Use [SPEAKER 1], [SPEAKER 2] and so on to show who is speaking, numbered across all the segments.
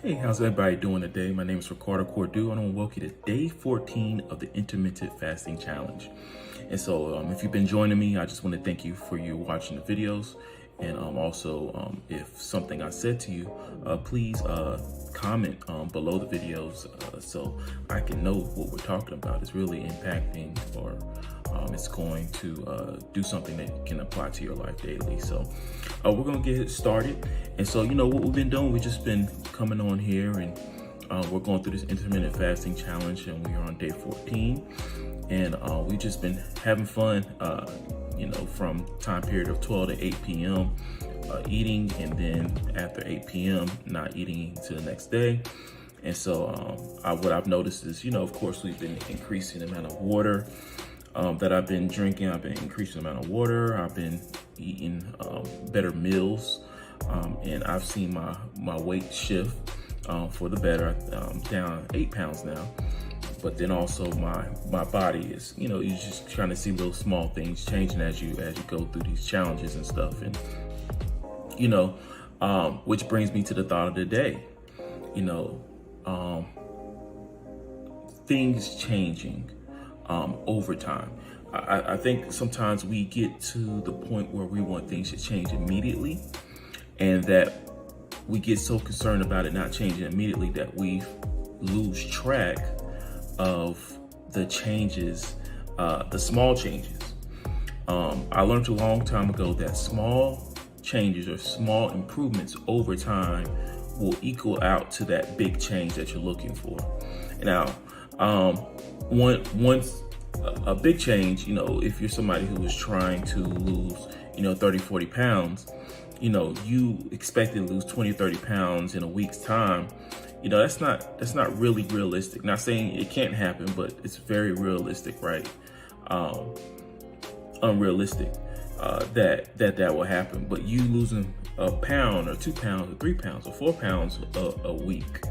[SPEAKER 1] Hey, how's everybody doing today? My name is Ricardo Cordu, and I want to welcome you to day 14 of the intermittent fasting challenge. And so if you've been joining me, I just want to thank you for you watching the videos. And also, if something I said to you, please comment below the videos so I can know what we're talking about. It's really impacting, or it's going to do something that can apply to your life daily. So we're going to get started. And so, what we've been doing, we've just been coming on here and we're going through this intermittent fasting challenge, and we are on day 14. And we've just been having fun, from time period of 12 to 8 p.m. Eating, and then after 8 p.m. not eating to the next day. And so what I've noticed is, of course, we've been increasing the amount of water that I've been drinking. I've been increasing the amount of water. I've been eating better meals, and I've seen my weight shift for the better. I'm down 8 pounds now. But then also my body is, you're just trying to see little small things changing as you go through these challenges and stuff. And, which brings me to the thought of the day, things changing over time. I think sometimes we get to the point where we want things to change immediately, and that we get so concerned about it not changing immediately that we lose track of the changes, the small changes. I learned a long time ago that small changes or small improvements over time will equal out to that big change that you're looking for. Now, once a big change, if you're somebody who is trying to lose, 30, 40 pounds, you expect to lose 20, 30 pounds in a week's time. That's not really realistic. Not saying it can't happen, but it's very realistic, right? Unrealistic that will happen. But you losing a pound or 2 pounds or 3 pounds or 4 pounds a week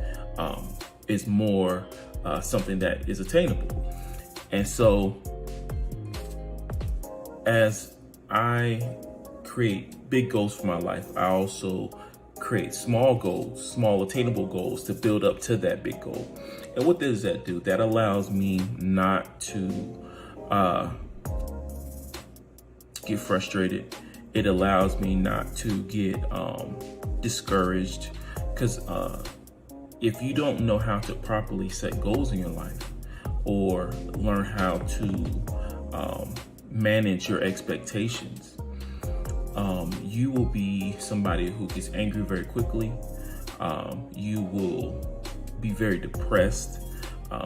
[SPEAKER 1] is more something that is attainable. And so as I create big goals for my life, I also create small goals, small attainable goals to build up to that big goal. And what does that do? That allows me not to get frustrated. It allows me not to get discouraged, because if you don't know how to properly set goals in your life, or learn how to manage your expectations, you will be somebody who gets angry very quickly. You will be very depressed.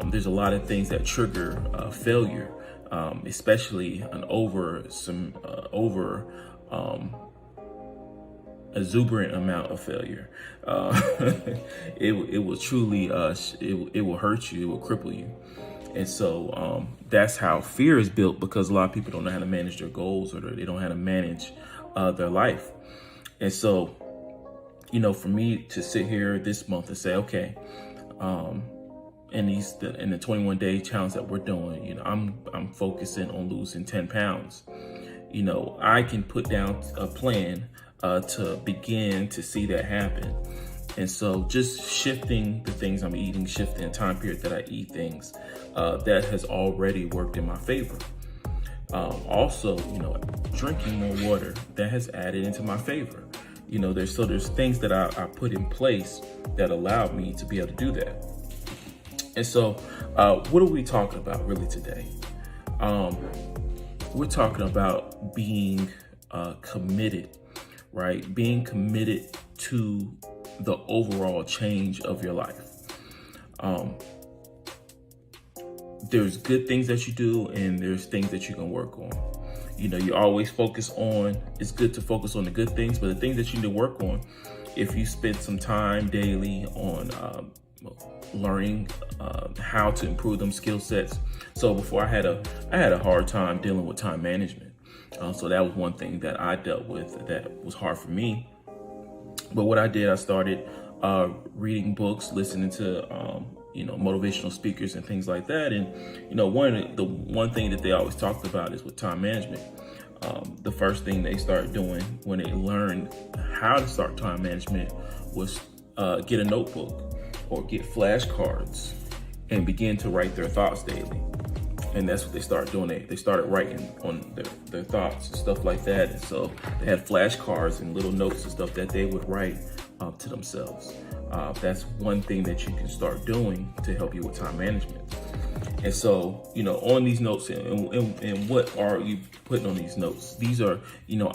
[SPEAKER 1] There's a lot of things that trigger failure, especially an exuberant amount of failure. It will truly, it will hurt you. It will cripple you. And so that's how fear is built, because a lot of people don't know how to manage their goals, or they don't know how to manage their life. And so, for me to sit here this month and say, okay, in the 21-day challenge that we're doing, I'm focusing on losing 10 pounds. I can put down a plan to begin to see that happen. And so just shifting the things I'm eating, shifting the time period that I eat things, that has already worked in my favor. Also, drinking more water, that has added into my favor. There's things that I put in place that allowed me to be able to do that. And so what are we talking about really today? We're talking about being committed, right? Being committed to the overall change of your life. There's good things that you do, and there's things that you can work on. You always focus on, it's good to focus on the good things, but the things that you need to work on, if you spend some time daily on learning how to improve them skill sets. So before I had a hard time dealing with time management. So that was one thing that I dealt with that was hard for me. But what I did, I started reading books, listening to motivational speakers and things like that. And one thing that they always talked about is with time management. The first thing they started doing when they learned how to start time management was get a notebook or get flashcards and begin to write their thoughts daily. And that's what they started doing. They started writing on their thoughts and stuff like that. And so they had flashcards and little notes and stuff that they would write to themselves. That's one thing that you can start doing to help you with time management. And so, on these notes, and what are you putting on these notes? These are,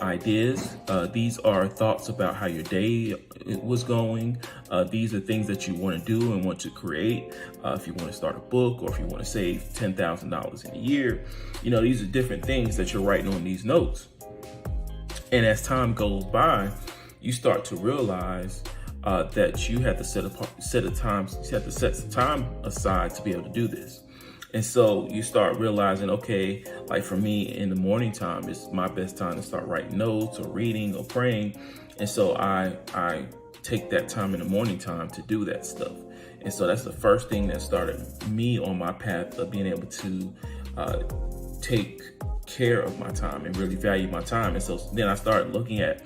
[SPEAKER 1] ideas. These are thoughts about how your day was going. These are things that you want to do and want to create. If you want to start a book, or if you want to save $10,000 in a year, these are different things that you're writing on these notes. And as time goes by, you start to realize that you have to set some time aside to be able to do this. And so you start realizing, okay, like for me in the morning time, it's my best time to start writing notes or reading or praying. And so I take that time in the morning time to do that stuff. And so that's the first thing that started me on my path of being able to take care of my time and really value my time. And so then I started looking at,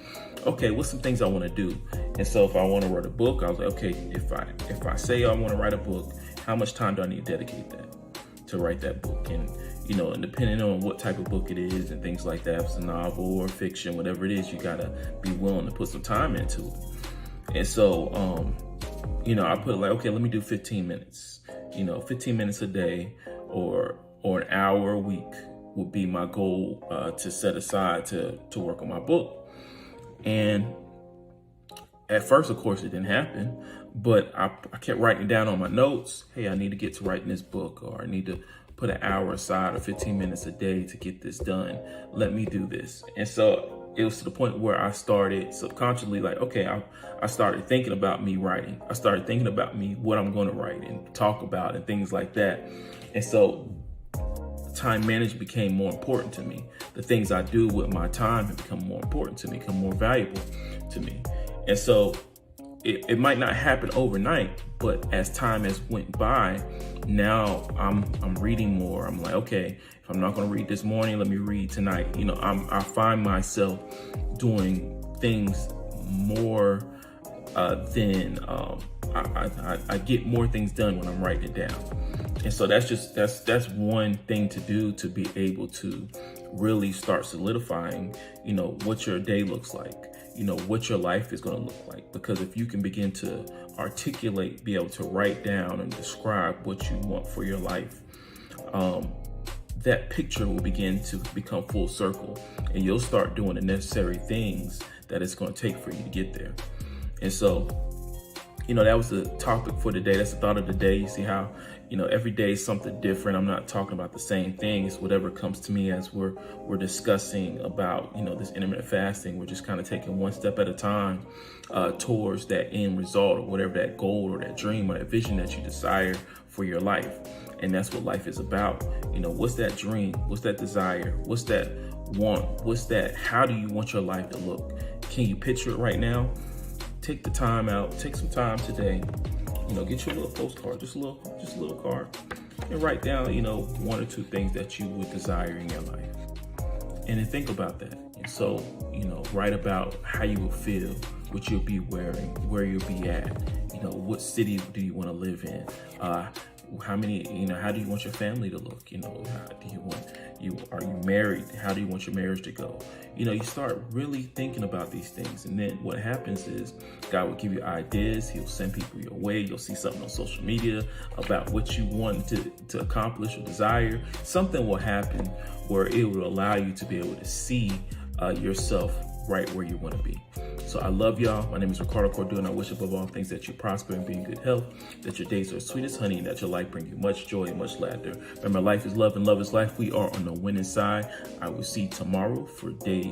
[SPEAKER 1] okay, what's some things I want to do? And so if I want to write a book, I was like, okay, if I say I want to write a book, how much time do I need to dedicate that to write that book? And and depending on what type of book it is and things like that, if it's a novel or fiction, whatever it is, you gotta be willing to put some time into it. And so I put like, okay, let me do 15 minutes. 15 minutes a day or an hour a week would be my goal to set aside to work on my book. And at first, of course, it didn't happen, but I kept writing down on my notes, hey, I need to get to writing this book, or I need to put an hour aside or 15 minutes a day to get this done. Let me do this. And so it was to the point where I started subconsciously, like, okay, I started thinking about me writing. I started thinking about me, what I'm going to write and talk about and things like that. And so time management became more important to me. The things I do with my time have become more important to me, become more valuable to me. And so it might not happen overnight, but as time has went by, now I'm reading more. I'm like, okay, if I'm not going to read this morning, let me read tonight. I find myself doing things more than I get more things done when I'm writing it down. And so that's one thing to do to be able to really start solidifying, what your day looks like, what your life is going to look like. Because if you can begin to articulate, be able to write down and describe what you want for your life, that picture will begin to become full circle, and you'll start doing the necessary things that it's going to take for you to get there. And so, that was the topic for today. That's the thought of the day. You see how, every day is something different. I'm not talking about the same thing. It's whatever comes to me as we're discussing about, this intermittent fasting. We're just kind of taking one step at a time towards that end result, or whatever that goal or that dream or that vision that you desire for your life. And that's what life is about. What's that dream? What's that desire? What's that want? How do you want your life to look? Can you picture it right now? Take the time out, take some time today, get you a little postcard, just a little card, and write down, one or two things that you would desire in your life. And then think about that. And so, write about how you will feel, what you'll be wearing, where you'll be at, what city do you want to live in? How do you want your family to look? Are you married? How do you want your marriage to go? You start really thinking about these things. And then what happens is God will give you ideas. He'll send people your way. You'll see something on social media about what you want to accomplish or desire. Something will happen where it will allow you to be able to see yourself right where you want to be. So I love y'all. My name is Ricardo Cordu, and I wish above all things that you prosper and be in good health, that your days are sweet as honey, and that your life bring you much joy and much laughter. Remember, life is love and love is life. We are on the winning side. I will see you tomorrow for day